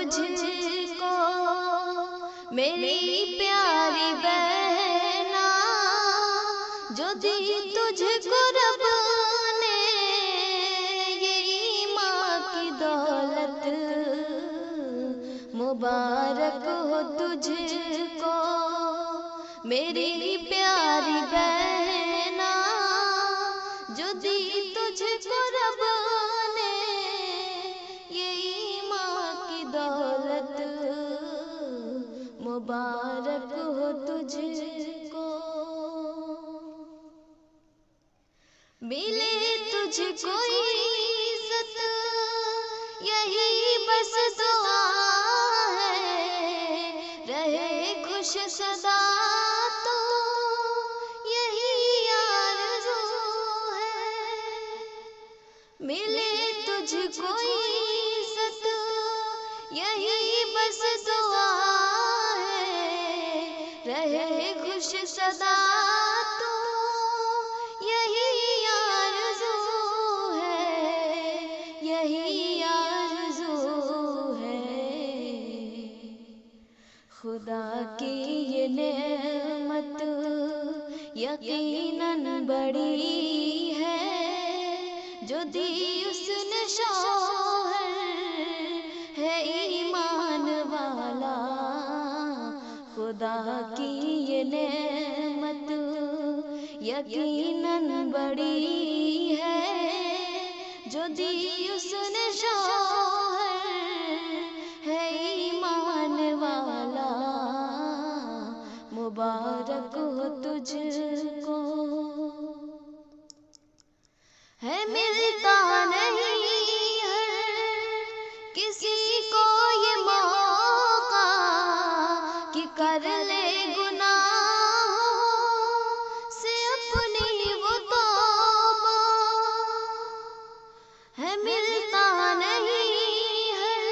तुझको मेरी प्यारी बहना, जो दी तुझको रब ने यही माँ की दौलत। मुबारक हो तुझको मेरी प्यारी बहना, जो दी तुझको रब ने यही माँ की दौलत। मुबारक हो तुझको। मिले तुझको इज्जत यही बस दुआ है, रहे खुश सदा तो यही आरज़ू है। मिले तुझको इज्जत यही बस दुआ है, रहे खुश सदा तो यही आरज़ू है, यही आरज़ू है। खुदा की ये नेमत यकीनन बड़ी है, जो दी उसने शौहर है ईमान वाला। खुदा की ये नेमत यकीनन बड़ी है, जो दी उसने शौहर है ईमान वाला। मुबारक हो तुझको। है मिलता नहीं हर किसी को ये मौका कि कर ले गुनाहों से अपनी वो तौबा। है मिलता नहीं हर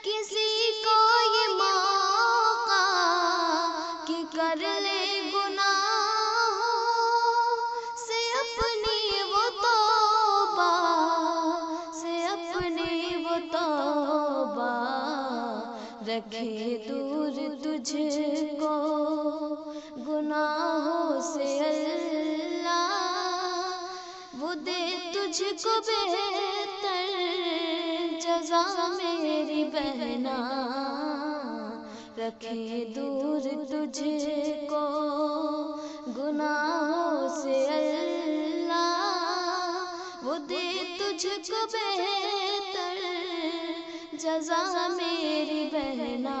किसी को ये मौका कि कर ले गुनाहों से अपनी वो तौबा, से अपनी वो तौबा। रखे दूर तुझको गुनाहों से अल्लाह, वो दे तुझको बेहतर जज़ा मेरी बहना। रखे दूर तुझको गुनाहों से अल्लाह, वो दे तुझको बेहतर जज़ा मेरी बहना।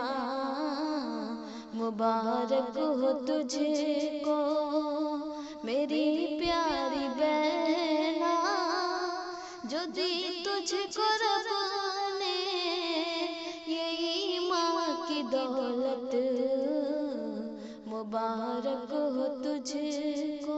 मुबारक हो तुझको मेरी प्यारी बहना, जो दी तुझको रब ने यही माँ की दौलत। मुबारक हो तुझको।